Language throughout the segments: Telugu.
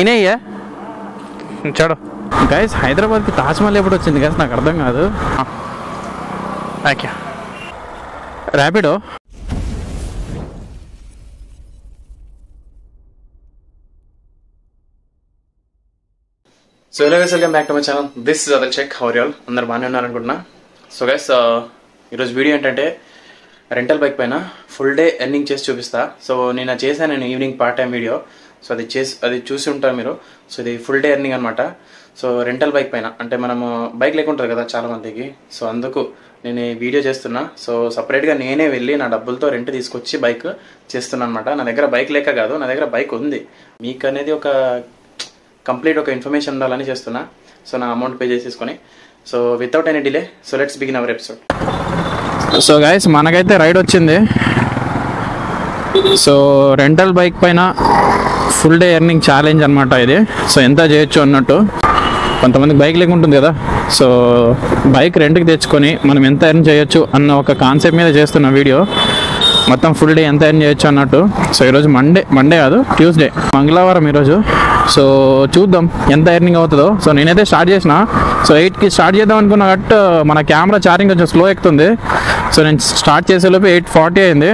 ఇనయ్యా చూడు గైస్, హైదరాబాద్కి తాజ్మహల్ ఎప్పుడు వచ్చింది గైస్, నాకు అర్థం కాదు. Rapido so guys, welcome back to my channel. This is అదల్ చెక్. How are you all? అందరు బాగానే ఉన్నారనుకుంటున్నా. సో గైస్, ఈరోజు వీడియో ఏంటంటే రెంటల్ బైక్ పైన ఫుల్ డే ఎర్నింగ్ చేసి చూపిస్తా. సో నేను చేశాను evening part time video. So అది చూసి ఉంటారు మీరు. సో ఇది ఫుల్ డే ఎర్నింగ్ అనమాట. సో రెంటల్ బైక్ పైన అంటే మనము బైక్ లేకుంటుంది కదా చాలా మందికి. సో అందుకు నేను ఈ వీడియో చేస్తున్నా. సో సపరేట్గా నేనే వెళ్ళి నా డబ్బులతో రెంట్ తీసుకొచ్చి బైక్ చేస్తున్నా అనమాట. నా దగ్గర బైక్ లేక కాదు, నా దగ్గర బైక్ ఉంది. మీకు అనేది ఒక కంప్లీట్ ఒక ఇన్ఫర్మేషన్ ఉండాలని చేస్తున్నా. సో నా అమౌంట్ పే చేసేసుకొని. So without any delay, so let's begin our episode. So guys, మనకైతే రైడ్ వచ్చింది. సో రెంటల్ బైక్ పైన ఫుల్ డే ఎర్నింగ్ ఛాలెంజ్ అనమాట ఇది. సో ఎంత చేయొచ్చు అన్నట్టు, కొంతమందికి బైక్ లేకుంటుంది కదా. సో బైక్ రెంట్కి తెచ్చుకొని మనం ఎంత ఎర్న్ చేయొచ్చు అన్న ఒక కాన్సెప్ట్ మీద చేస్తున్న వీడియో. మొత్తం ఫుల్ డే ఎంత ఎర్న్ చేయొచ్చు అన్నట్టు. సో ఈరోజు మండే కాదు, ట్యూస్డే, మంగళవారం ఈరోజు. సో చూద్దాం ఎంత ఎర్నింగ్ అవుతుందో. సో నేనైతే స్టార్ట్ చేసిన. సో 8కి స్టార్ట్ చేద్దాం అనుకున్నా, బట్ మన కెమెరా ఛార్జింగ్ కొంచెం స్లో ఎక్కుతుంది. సో నేను స్టార్ట్ చేసేలోపు 8:40 అయింది.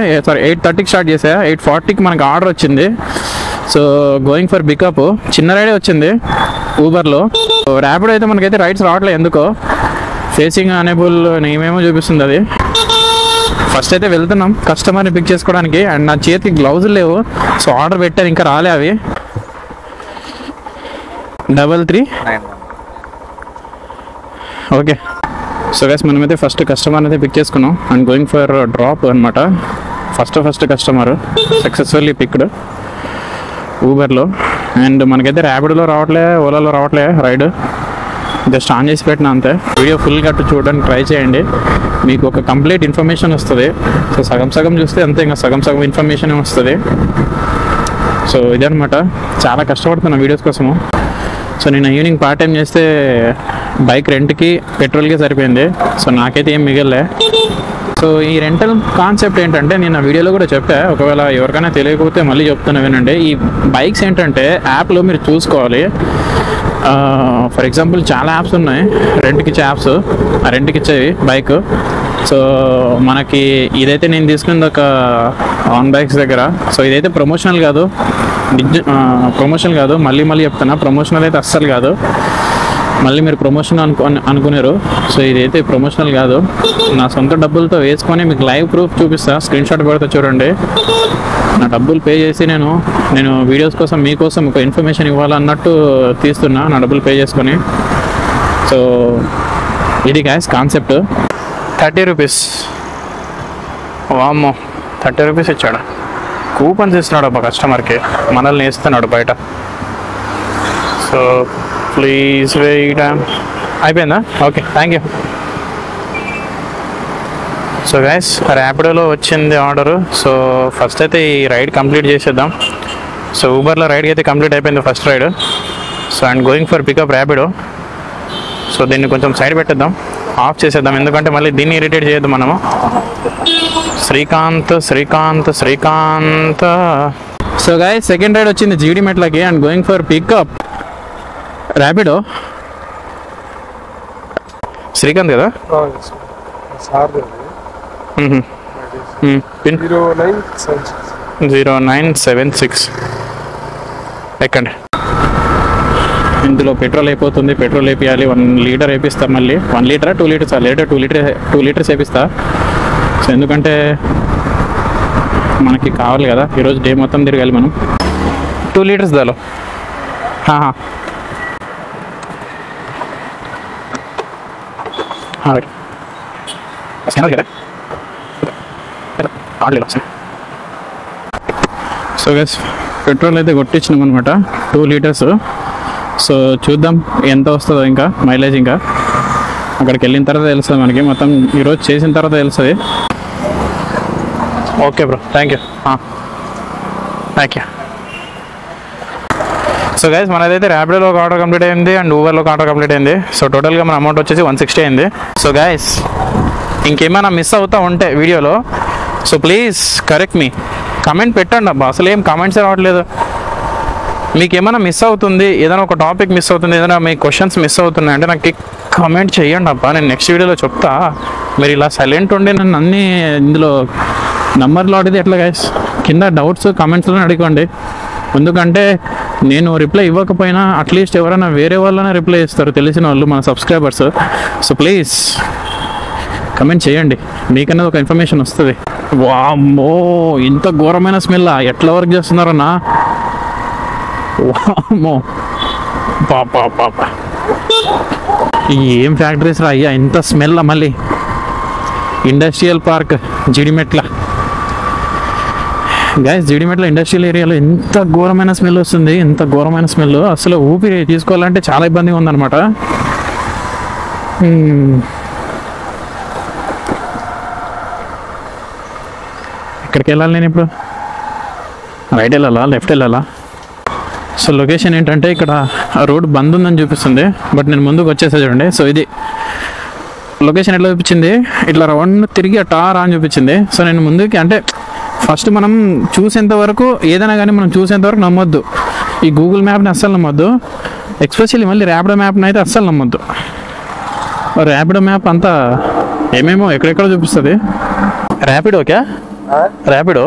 8:30కి స్టార్ట్ చేసా. 8:40కి మనకు ఆర్డర్ వచ్చింది. So going for pickup. చిన్న రైడే వచ్చింది ఊబర్లో. ర్యాపిడో అయితే మనకైతే రైడ్స్ రావట్లేదు ఎందుకో. ఫేసింగ్ అనేబుల్ ఏమేమో చూపిస్తుంది అది. ఫస్ట్ అయితే వెళ్తున్నాం కస్టమర్ని పిక్ చేసుకోవడానికి. అండ్ నా చేతికి గ్లౌజులు లేవు. సో ఆర్డర్ పెట్టాను, ఇంకా రాలే అవి. 33 ఓకే. సో గైస్, మనమైతే ఫస్ట్ కస్టమర్ అయితే పిక్ చేసుకున్నాం. అండ్ గోయింగ్ ఫర్ డ్రాప్ అనమాట. ఫస్ట్ కస్టమర్ సక్సెస్ఫుల్లీ పిక్డ్ ఊబర్లో. అండ్ మనకైతే ర్యాపిడోలో రావట్లే, ఓలాలో రావట్లే రైడ్. జస్ట్ ఆన్ చేసి పెట్టినా అంతే. వీడియో ఫుల్ కట్టు చూడడానికి ట్రై చేయండి, మీకు ఒక కంప్లీట్ ఇన్ఫర్మేషన్ వస్తుంది. సో సగం చూస్తే అంతే, ఇంకా సగం ఇన్ఫర్మేషన్ వస్తుంది. సో ఇదనమాట, చాలా కష్టపడుతున్నా వీడియోస్ కోసము. సో నేను ఈవినింగ్ పార్ట్ టైం చేస్తే బైక్ రెంట్కి పెట్రోల్కి సరిపోయింది. సో నాకైతే ఏం మిగలలే. సో ఈ రెంటల్ కాన్సెప్ట్ ఏంటంటే నేను ఆ వీడియోలో కూడా చెప్పా, ఒకవేళ ఎవరికైనా తెలియకపోతే మళ్ళీ చెప్తున్నా వినండి. ఈ బైక్స్ ఏంటంటే యాప్లో మీరు చూసుకోవాలి. ఫర్ ఎగ్జాంపుల్ చాలా యాప్స్ ఉన్నాయి రెంట్కి ఇచ్చే యాప్స్, రెంట్కి ఇచ్చేవి బైక్. సో మనకి ఇదైతే నేను తీసుకుంది ఒక ఆన్ బైక్స్ దగ్గర. సో ఇదైతే ప్రమోషనల్ కాదు, మళ్ళీ చెప్తున్నా, ప్రమోషనల్ అయితే అస్సలు కాదు. మళ్ళీ మీరు ప్రమోషన్ అనుకున్నారు. సో ఇదైతే ప్రమోషనల్ కాదు, నా సొంత డబ్బులతో వేసుకొని మీకు లైవ్ ప్రూఫ్ చూపిస్తా. స్క్రీన్ షాట్ పెడితే చూడండి. నా డబ్బులు పే చేసి నేను వీడియోస్ కోసం మీకోసం ఒక ఇన్ఫర్మేషన్ ఇవ్వాలన్నట్టు తీస్తున్నా, నా డబ్బులు పే చేసుకొని. సో ఇది గ్యాస్ కాన్సెప్ట్. 30 రూపీస్. వామ్మో, 30 రూపీస్ ఇచ్చాడు. కూపన్స్ ఇస్తున్నాడు ఒక కస్టమర్కి, మనల్ని ఇస్తున్నాడు బయట. So please wait. అయిపోయిందా? Okay, thank you. So guys, ర్యాపిడోలో వచ్చింది ఆర్డరు. సో ఫస్ట్ అయితే ఈ రైడ్ కంప్లీట్ చేసేద్దాం. సో ఊబర్లో రైడ్కి అయితే కంప్లీట్ అయిపోయింది first ride. So and going for pickup Rapido. So దీన్ని కొంచెం సైడ్ పెట్టేద్దాం, ఆఫ్ చేసేద్దాం, ఎందుకంటే మళ్ళీ దీన్ని ఇరిటేట్ చేయొద్దు మనము. Srikanth. So guys, second ride వచ్చింది జీడి మెట్లకి. And going for pickup Rapido. Srikanth కదా? 0976 ఎక్కండి. ఇందులో పెట్రోల్ అయిపోతుంది, పెట్రోల్ వేపియాలి. 1 లీటర్ వేపిస్తా. మళ్ళీ 1 లీటరా 2 లీటర్స్? 2 లీటర్స్ వేపిస్తా. సో ఎందుకంటే మనకి కావాలి కదా, ఈరోజు డే మొత్తం తిరగాలి మనం. 2 లీటర్స్ దాలో. సో గైస్, పెట్రోల్ అయితే కొట్టించినాం అనమాట, 2 లీటర్స్. సో చూద్దాం ఎంత వస్తుందో, ఇంకా మైలేజ్ ఇంకా అక్కడికి వెళ్ళిన తర్వాత తెలుస్తుంది మనకి. మొత్తం ఈరోజు చేసిన తర్వాత తెలుస్తుంది. Okay bro, thank you. So guys, మనదైతే ర్యాపిడోలో ఒక ఆర్డర్ కంప్లీట్ అయింది అండ్ ఊబర్లో ఒక ఆర్డర్ కంప్లీట్ అయింది. సో టోటల్గా మన అమౌంట్ వచ్చేసి 160 అయింది. సో గైస్, ఇంకేమైనా మిస్ అవుతా ఉంటే వీడియోలో so please correct me, comment పెట్టండి అబ్బా. అసలు ఏం కామెంట్సే రావట్లేదు. మీకు ఏమైనా మిస్ అవుతుంది, ఏదైనా ఒక టాపిక్ మిస్ అవుతుంది, ఏదైనా మీ క్వశ్చన్స్ మిస్ అవుతున్నాయి అంటే నాకు కామెంట్ చేయండి అబ్బా, నేను నెక్స్ట్ వీడియోలో చెప్తా. మీరు ఇలా సైలెంట్ ఉండి నన్ను అన్నీ ఇందులో నంబర్లో అడిగితే ఎట్లా గైస్? కింద డౌట్స్ కామెంట్స్లో అడగండి. ఎందుకంటే నేను రిప్లై ఇవ్వకపోయినా అట్లీస్ట్ ఎవరైనా వేరే వాళ్ళనే రిప్లై ఇస్తారు, తెలిసిన వాళ్ళు, మన సబ్స్క్రైబర్స్. సో ప్లీజ్ కమెంట్ చేయండి, మీకన్నా ఒక ఇన్ఫర్మేషన్ వస్తుంది. వామ్మో, ఇంత ఘోరమైన స్మెల్ ఎట్లా వర్క్ చేస్తున్నారన్నా? వామ్మో, పాపా పాప, ఏం ఫ్యాక్టరీస్ రా అయ్యా, ఇంత స్మెల్. మళ్ళీ industrial park Jeedimetla guys, Jeedimetla industrial ఏరియాలో ఎంత ఘోరమైన స్మెల్ వస్తుంది, ఎంత ఘోరమైన స్మెల్. అసలు ఊపిరి తీసుకోవాలంటే చాలా ఇబ్బందిగా ఉందన్నమాట. ఎక్కడికి వెళ్ళాలి నేను ఇప్పుడు? రైట్ వెళ్ళాలా, లెఫ్ట్ వెళ్ళాలా? సో లొకేషన్ ఏంటంటే ఇక్కడ రోడ్ బంద్ ఉందని చూపిస్తుంది, బట్ నేను ముందుకు వచ్చేసా చూడండి. సో ఇది లొకేషన్ ఎట్లా చూపించింది, ఇట్లా రౌండ్ తిరిగి అటారా అని చూపించింది. సో నేను ముందుకి అంటే ఫస్ట్ మనం చూసేంత వరకు ఏదైనా కానీ మనం చూసేంత వరకు నమ్మొద్దు. ఈ గూగుల్ మ్యాప్ని అస్సలు నమ్మొద్దు, ఎక్స్పెషల్లీ మళ్ళీ ర్యాపిడో మ్యాప్ని అయితే అస్సలు నమ్మొద్దు. ర్యాపిడో మ్యాప్ అంతా ఏమేమో ఎక్కడెక్కడ చూపిస్తుంది. ర్యాపిడోకే ర్యాపిడో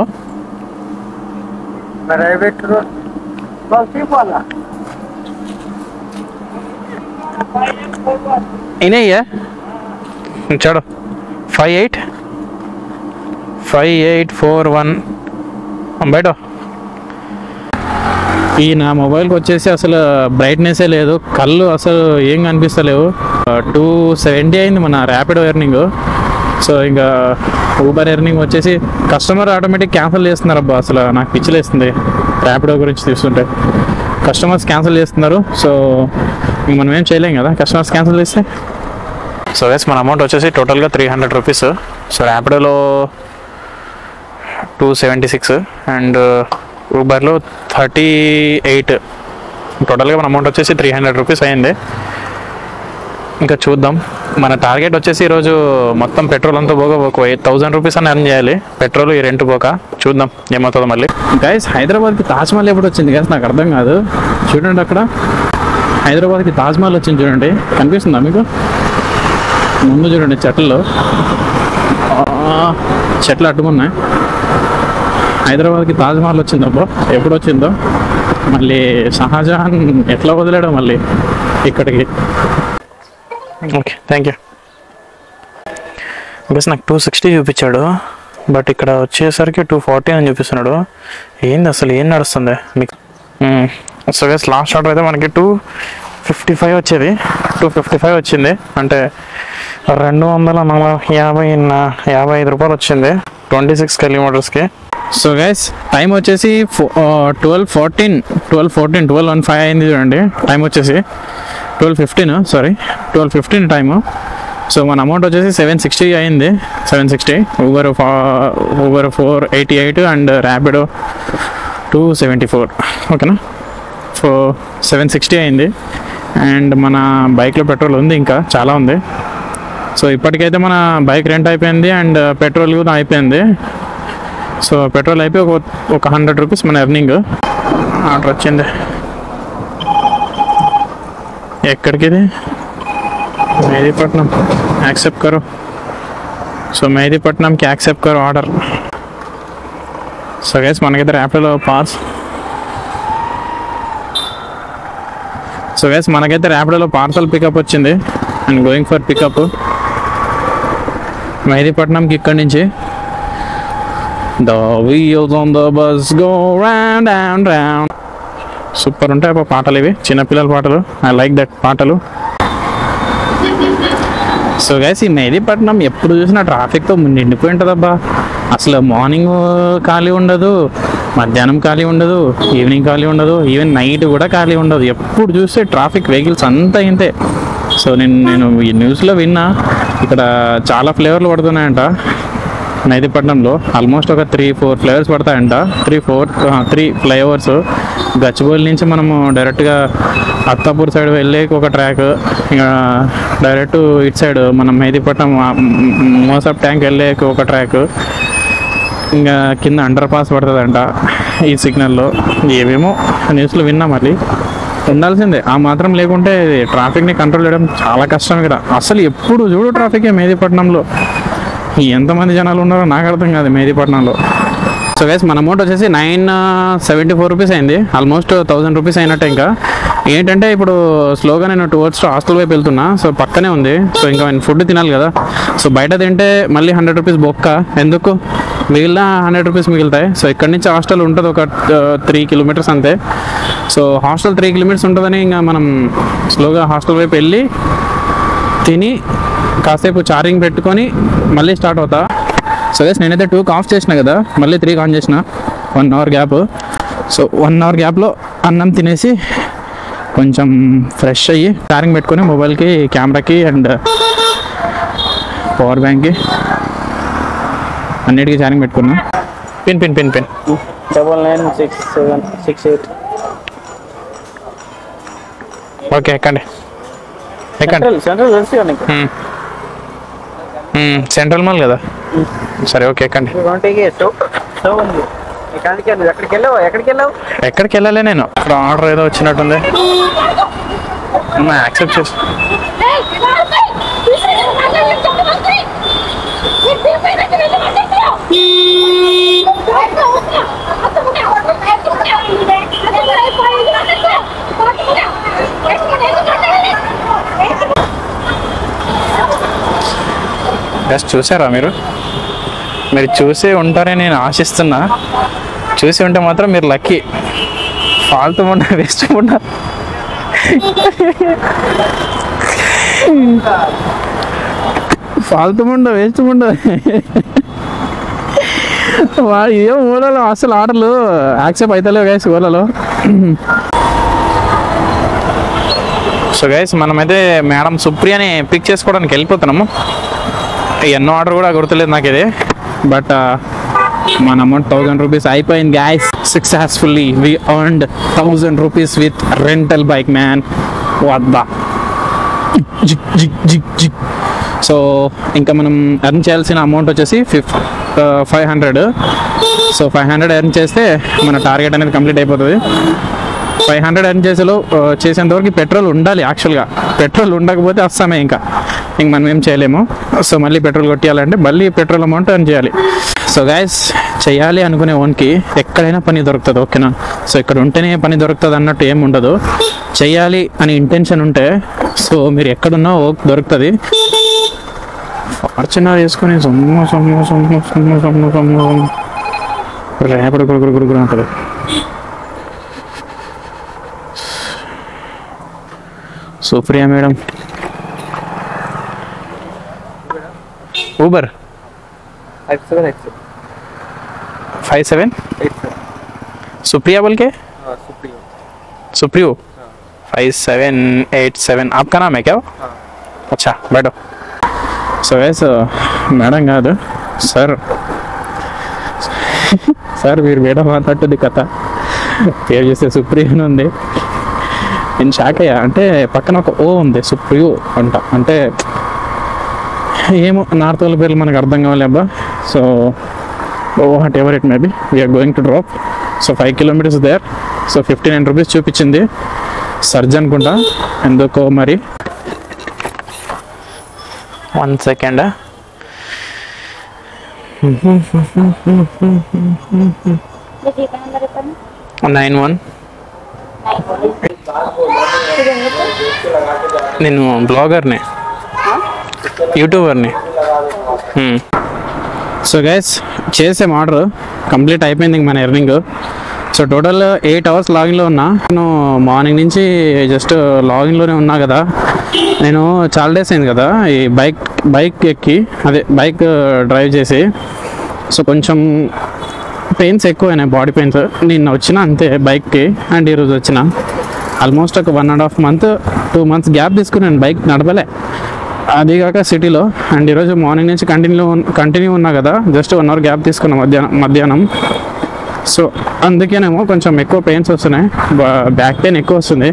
ఇనయ్యా చలో 5841 బయట. ఈ నా మొబైల్కి వచ్చేసి అసలు బ్రైట్నెస్సే లేదు, కళ్ళు అసలు ఏం కనిపిస్తలేవు. 270 అయింది మన ర్యాపిడో ఎర్నింగ్. సో ఇంకా ఊబర్ ఎర్నింగ్ వచ్చేసి కస్టమర్ ఆటోమేటిక్ క్యాన్సిల్ చేస్తున్నారు అబ్బా. అసలు నాకు పిచ్చిలేస్తుంది ర్యాపిడో గురించి చూస్తుంటే. కస్టమర్స్ క్యాన్సిల్ చేస్తున్నారు. సో మనం ఏం చేయలేం కదా కస్టమర్స్ క్యాన్సిల్ చేస్తే. సో గైస్ మన అమౌంట్ వచ్చేసి టోటల్గా 300 రూపీస్. సో ర్యాపిడోలో 276 అండ్ ఊబర్లో 38. టోటల్గా మన అమౌంట్ వచ్చేసి 300 రూపీస్ అయింది. ఇంకా చూద్దాం, మన టార్గెట్ వచ్చేసి ఈరోజు మొత్తం పెట్రోల్ అంతా పోగా ఒక 8000 రూపీస్ అని ఎర్న్ చేయాలి, పెట్రోల్ ఈ రెంట్ పోక. చూద్దాం ఏమవుతుందో. మళ్ళీ గైస్ హైదరాబాద్కి తాజ్మహల్ ఎప్పుడు వచ్చింది గైస్ నాకు అర్థం కాదు. చూడండి అక్కడ హైదరాబాద్కి తాజ్మహల్ వచ్చింది చూడండి, కనిపిస్తుందా మీకు? ముందు చూడండి చెట్లలో, చెట్లు అడ్డుకున్నాయి. హైదరాబాద్కి తాజ్మహల్ వచ్చిందబ్బా, ఎప్పుడు వచ్చిందో. మళ్ళీ షాజహాన్ ఎట్లా వదిలేడో మళ్ళీ ఇక్కడికి. Okay thank you. బస్ నాకు 260 చూపించాడు, బట్ ఇక్కడ వచ్చేసరికి 240 అని చూపిస్తున్నాడు. ఏంది అసలు ఏం నడుస్తుంది మీకు? సో గైస్ లాస్ట్ ఆర్డర్ అయితే మనకి 255 వచ్చేది, 255 వచ్చింది. అంటే 255 రూపాయలు వచ్చింది 26 కిలోమీటర్స్కి. సో గైస్ టైం వచ్చేసి 12:15 అయింది చూడండి. టైం వచ్చేసి 12:15 టైము. సో మన అమౌంట్ వచ్చేసి 760 అయింది, 760. Uber 488 and Rapido 274. ఓకేనా, 760 అయింది. అండ్ మన బైక్లో పెట్రోల్ ఉంది, ఇంకా చాలా ఉంది. సో ఇప్పటికైతే మన బైక్ రెంట్ అయిపోయింది అండ్ పెట్రోల్ కూడా అయిపోయింది. సో పెట్రోల్ అయిపోయి ఒక 100 రూపీస్ మన ఎర్నింగ్. ఆర్డర్ వచ్చింది. ఎక్కడికి ఇది? మెహదీపట్నం. యాక్సెప్ట్ కరో. సో మెహదీపట్నంకి యాక్సెప్ట్ కరో ఆర్డర్. సో గైస్ మనకైతే ర్యాపిడోలో పార్సల్ పికప్ వచ్చింది అండ్ గోయింగ్ ఫర్ పికప్ మెహదీపట్నంకి. ఇక్కడి నుంచి The wheels on the bus go round and round. Super ఉంటాయి పాటలు ఇవి, చిన్నపిల్లల పాటలు. ఐ లైక్ దట్ పాటలు. సో గైస్ ఈ మెహదీపట్నం ఎప్పుడు చూసినా ట్రాఫిక్తో నిండిపోయి ఉంటుందబ్బా. అసలు మార్నింగ్ ఖాళీ ఉండదు, మధ్యాహ్నం ఖాళీ ఉండదు, ఈవినింగ్ ఖాళీ ఉండదు, ఈవెన్ నైట్ కూడా ఖాళీ ఉండదు. ఎప్పుడు చూస్తే ట్రాఫిక్, వెహికల్స్ అంతా ఇంతే. సో నేను ఈ న్యూస్లో విన్నా ఇక్కడ చాలా ఫ్లేవర్లు పడుతున్నాయంట మెహదీపట్నంలో. ఆల్మోస్ట్ ఒక 3-4 ఫ్లైఓవర్స్ పడతాయంట. 3 ఫ్లైఓవర్స్. గచ్చిబౌలి నుంచి మనము డైరెక్ట్గా అత్తాపూర్ సైడ్ వెళ్ళే ఒక ట్రాక్, ఇంకా డైరెక్ట్ ఇటు సైడ్ మనం మెహదీపట్నం మోసాబ్ ట్యాంక్ వెళ్ళే ఒక ట్రాక్, ఇంకా కింద అండర్ పాస్ పడుతుందంట ఈ సిగ్నల్లో. ఏమేమో న్యూస్లో విన్నా. మళ్ళీ ఉండాల్సిందే, ఆ మాత్రం లేకుంటే ట్రాఫిక్ని కంట్రోల్ చేయడం చాలా కష్టం ఇక్కడ. అసలు ఎప్పుడు చూడు ట్రాఫికే మెహదీపట్నంలో. ఎంతమంది జనాలు ఉన్నారో నాకు అర్థం కాదు మెహదీపట్నంలో. సో గైస్ మన అమౌంట్ వచ్చేసి 974 రూపీస్ అయింది. ఆల్మోస్ట్ 1000 రూపీస్ అయినట్టే. ఇంకా ఏంటంటే ఇప్పుడు స్లోగా నేను టువర్డ్స్ హాస్టల్ వైపు వెళ్తున్నా. సో పక్కనే ఉంది. సో ఇంకా నేను ఫుడ్ తినాలి కదా. సో బయట తింటే మళ్ళీ 100 రూపీస్ బొక్క ఎందుకు, మిగిలిన 100 రూపీస్ మిగులుతాయి. సో ఇక్కడ నుంచి హాస్టల్ ఉంటుంది ఒక 3 కిలోమీటర్స్ అంతే. సో హాస్టల్ 3 కిలోమీటర్స్ ఉంటుందని ఇంకా మనం స్లోగా హాస్టల్ వైపు వెళ్ళి తిని కాసేపు ఛార్జింగ్ పెట్టుకొని మళ్ళీ స్టార్ట్ అవుతా. సో గైస్ నేనైతే 2కి ఆఫ్ చేసిన కదా, మళ్ళీ 3కి ఆన్ చేసిన. 1 అవర్ గ్యాప్. సో 1 అవర్ గ్యాప్లో అన్నం తినేసి కొంచెం ఫ్రెష్ అయ్యి ఛార్జింగ్ పెట్టుకొని మొబైల్కి, కెమెరాకి అండ్ పవర్ బ్యాంక్కి అన్నిటికీ ఛార్జింగ్ పెట్టుకున్నా. పిన్ 996768. ఓకే ఎక్కండి. సెంట్రల్ మాల్ కదా. సరే ఓకే ఎక్కండి. ఎక్కడికి వెళ్ళలే నేను. ఇప్పుడు ఆర్డర్ ఏదో వచ్చినట్టుంది, యాక్సెప్ట్ చేసి. జస్ట్ చూసారా మీరు చూసి ఉంటారని నేను ఆశిస్తున్నా. చూసి ఉంటే మాత్రం మీరు లక్కీ. ఫాల్తూ ఉండ, వేస్ట్ ఉండ. ఫాల్తూ ఉండ, వేస్ట్ ఉండ. ఏం ఊళ్ళలో అసలు ఆర్డర్లు యాక్సెప్ట్ అవుతలేవు గైస్ ఊళ్ళలో. సో గైస్ మనమైతే మేడం సుప్రియని పిక్ చేసుకోవడానికి వెళ్ళిపోతున్నాము. ఎన్నో ఆర్డర్ కూడా గుర్తులేదు నాకు ఇది. బట్ మన అమౌంట్ 1000 రూపీస్ అయిపోయింది guys. Successfully we earned 1000 rupees with rental bike man. వద్దా సో ఇంకా మనం ఎర్న్ చేయాల్సిన అమౌంట్ వచ్చేసి 500. సో 500 ఎర్న్ చేస్తే మన టార్గెట్ అనేది కంప్లీట్ అయిపోతుంది. 500 ఎర్న్ చేసేంతవరకు పెట్రోల్ ఉండాలి. యాక్చువల్గా పెట్రోల్ ఉండకపోతే వస్తామే ఇంక మనం ఏం చేయలేము. సో మళ్ళీ పెట్రోల్ కొట్టియాలంటే మళ్ళీ పెట్రోల్ అమౌంట్ ఎర్న్ చేయాలి. సో గైస్ చేయాలి అనుకునే ఓన్కి ఎక్కడైనా పని దొరుకుతుంది. ఓకేనా. సో ఇక్కడ ఉంటేనే పని దొరుకుతుంది అన్నట్టు ఏమి ఉండదు. చెయ్యాలి అని ఇంటెన్షన్ ఉంటే సో మీరు ఎక్కడున్నా ఓకే దొరుకుతుంది. ఫార్చునర్ వేసుకొని రేపటి గురుగురు ఉంటుంది. సుప్రియా మేడం ऊबर 5787 सुप्रिया बोल के सुप्रियो 5787. आपका नाम है क्या वो? अच्छा बैठो. సో గైస్ మేడం కాదు సార్. సార్ మీరు మేడం మాట్లాడుతుంది కథ. పేరు చేస్తే సుప్రియో ఉంది. నేను షాక్ అయ్యా. అంటే పక్కన ఒక ఓ ఉంది, సుప్రియో అంట. అంటే ఏమో నార్త్ వాళ్ళ పేర్లు మనకు అర్థం కావాలి అబ్బా. So whatever it maybe we are going to drop. So 5 kilometres there. So 59 rupees చూపించింది. సర్జ్ అనుకుంటా ఎందుకో మరి. 1 సెకండ్. నేను బ్లాగర్ని, యూట్యూబర్ని. సో గైస్ చేసాం ఆర్డర్, కంప్లీట్ అయిపోయింది మన ఎర్నింగ్. సో టోటల్ 8 అవర్స్ లాగిన్లో ఉన్నా. నేను మార్నింగ్ నుంచి జస్ట్ లాగిన్లోనే ఉన్నా కదా. నేను చాలా డేస్ అయింది కదా ఈ బైక్ ఎక్కి, అదే బైక్ డ్రైవ్ చేసి. సో కొంచెం పెయిన్స్ ఎక్కువైనాయి, బాడీ పెయిన్స్. నిన్న వచ్చిన అంతే బైక్కి, అండ్ ఈరోజు వచ్చిన. ఆల్మోస్ట్ ఒక 1.5 మంత్ 2 మంత్స్ గ్యాప్ తీసుకుని నేను బైక్ నడపలే, అదిగాక సిటీలో. అండ్ ఈరోజు మార్నింగ్ నుంచి కంటిన్యూ ఉన్నా కదా, జస్ట్ 1 అవర్ గ్యాప్ తీసుకున్నా మధ్యాహ్నం. సో అందుకేనేమో కొంచెం ఎక్కువ పెయిన్స్ వస్తున్నాయి, బ్యాక్ పెయిన్ ఎక్కువ వస్తుంది.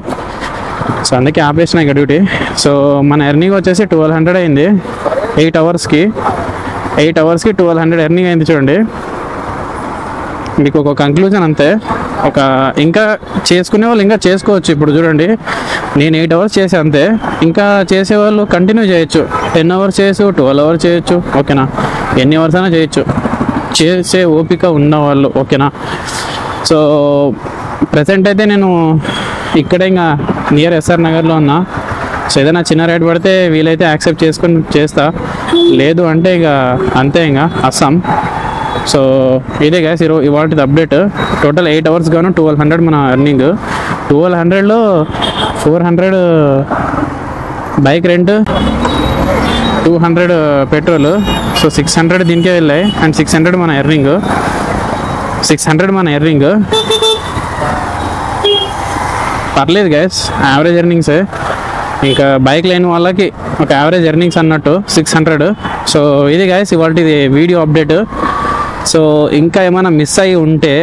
సో అందుకే ఆపేసిన ఇక డ్యూటీ. సో మన ఎర్నింగ్ వచ్చేసి 1200 అయింది 8 అవర్స్కి. 8 అవర్స్కి 1200 ఎర్నింగ్ అయింది చూడండి. మీకు ఒక కంక్లూజన్ అంతే. ఇంకా చేసుకునే వాళ్ళు ఇంకా చేసుకోవచ్చు. ఇప్పుడు చూడండి, నేను 8 అవర్స్ చేసే అంతే, ఇంకా చేసేవాళ్ళు కంటిన్యూ చేయొచ్చు. 10 అవర్స్ చేయొచ్చు, 12 అవర్స్ చేయొచ్చు, ఓకేనా? ఎన్ని అవర్స్ అయినా చేయొచ్చు చేసే ఓపిక ఉన్నవాళ్ళు, ఓకేనా? సో ప్రజెంట్ అయితే నేను ఇక్కడే ఇంకా నియర్ ఎస్ఆర్ నగర్లో ఉన్నా. సో ఏదైనా చిన్న రేట్ పడితే వీలైతే యాక్సెప్ట్ చేసుకొని చేస్తా, లేదు అంటే ఇక అంతే, ఇంకా అస్సాం. సో ఇదే గైస్ ఇవాళ అప్డేట్. టోటల్ 8 అవర్స్ గాను 1200 మన ఎర్నింగ్. 1200లో 400 బైక్ రెంట్, 200 పెట్రోల్. సో 600 దీనికే వెళ్ళాయి అండ్ 600 మన ఎర్నింగ్. 600 మన ఎర్నింగ్ పర్లేదు గైస్, యావరేజ్ ఎర్నింగ్సే. ఇంకా బైక్ లేని వాళ్ళకి ఒక యావరేజ్ ఎర్నింగ్స్ అన్నట్టు 600. సో ఇది గైస్ ఇవాళ వీడియో అప్డేట్. సో ఇంకా ఏమైనా మిస్ అయ్యి ఉంటే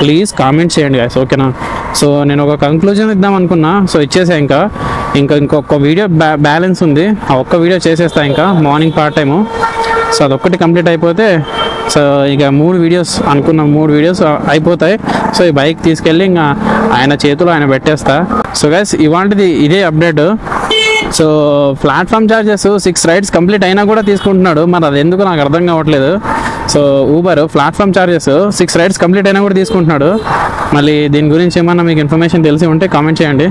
ప్లీజ్ కామెంట్ చేయండి గైస్, ఓకేనా? సో నేను ఒక కంక్లూజన్ ఇద్దాం అనుకున్నా, సో ఇచ్చేసా. ఇంకొక వీడియో బ్యాలెన్స్ ఉంది, ఆ ఒక్క వీడియో చేసేస్తా ఇంకా మార్నింగ్ పార్ట్ టైము. సో అదొక్కటి కంప్లీట్ అయిపోతే సో ఇక 3 వీడియోస్ అనుకున్న 3 వీడియోస్ అయిపోతాయి. సో ఈ బైక్ తీసుకెళ్ళి ఇంకా ఆయన చేతిలో ఆయన పెట్టేస్తా. సో గైస్ ఇవాంటిది ఇదే update. So platform charges 6 rides complete అయినా కూడా తీసుకుంటున్నాడు, మరి అది ఎందుకు నాకు అర్థం కావట్లేదు. So Uber platform charges 6 rides complete అయినా కూడా తీసుకుంటున్నాడు. మళ్ళీ దీని గురించి ఏమన్నా మీకు ఇన్ఫర్మేషన్ తెలిసి ఉంటే కామెంట్ చేయండి.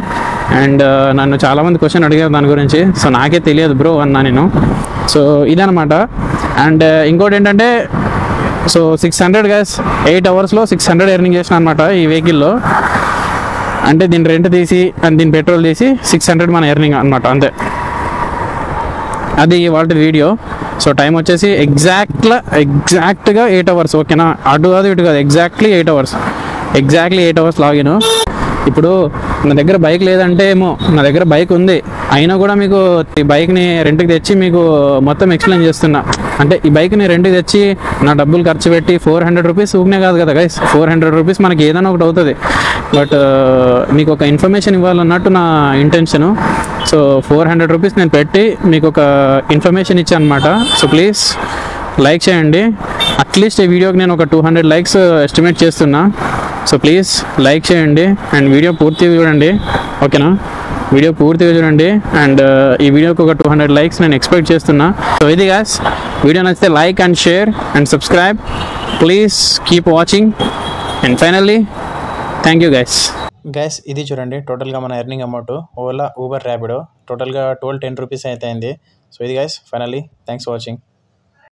అండ్ నన్ను చాలామంది క్వశ్చన్ అడిగారు దాని గురించి. సో నాకే తెలియదు బ్రో అన్నా నేను. సో ఇదనమాట. అండ్ ఇంకోటి ఏంటంటే, సో 600 గైస్ 8 అవర్స్లో 600 ఎర్నింగ్ చేసిన అనమాట ఈ వెహికల్లో. అంటే దీని రెంట్ తీసి అండ్ దీని పెట్రోల్ తీసి 600 మన ఎర్నింగ్ అనమాట, అంతే. అది ఇవాళ వీడియో. సో టైం వచ్చేసి ఎగ్జాక్ట్గా 8 అవర్స్, ఓకేనా? అటు కాదు ఇటు కాదు, ఎగ్జాక్ట్లీ 8 అవర్స్ లాగిన్. ఇప్పుడు నా దగ్గర బైక్ లేదంటే ఏమో, నా దగ్గర బైక్ ఉంది అయినా కూడా మీకు ఈ బైక్ని రెంట్కి తెచ్చి మీకు మొత్తం ఎక్స్ప్లెయిన్ చేస్తున్నా. అంటే ఈ బైక్ని రెంట్కి తెచ్చి నా డబ్బులు ఖర్చు పెట్టి 400 రూపీస్ ఊకనే కాదు కదా గైస్. 400 రూపీస్ మనకి ఏదైనా ఒకటి అవుతుంది. బట్ మీకు ఒక ఇన్ఫర్మేషన్ ఇవ్వాలన్నట్టు నా ఇంటెన్షను. సో 400 రూపీస్ నేను పెట్టి మీకు ఒక ఇన్ఫర్మేషన్ ఇచ్చాను అనమాట. సో ప్లీజ్ లైక్ చేయండి. అట్లీస్ట్ ఈ వీడియోకి నేను ఒక 200 లైక్స్ ఎస్టిమేట్ చేస్తున్నా. సో ప్లీజ్ లైక్ చేయండి అండ్ వీడియో పూర్తిగా చూడండి, ఓకేనా? వీడియో పూర్తిగా చూడండి అండ్ ఈ వీడియోకి ఒక 200 లైక్స్ నేను ఎక్స్పెక్ట్ చేస్తున్నా. సో ఇది గాయ్స్, వీడియో నచ్చితే like and share and subscribe. Please keep watching and finally thank you guys. ఇది చూడండి టోటల్గా మన earning amount Ola, Uber, Rapido టోటల్గా 1210 రూపీస్ అయితే అయింది. సో ఇది guys finally thanks for watching.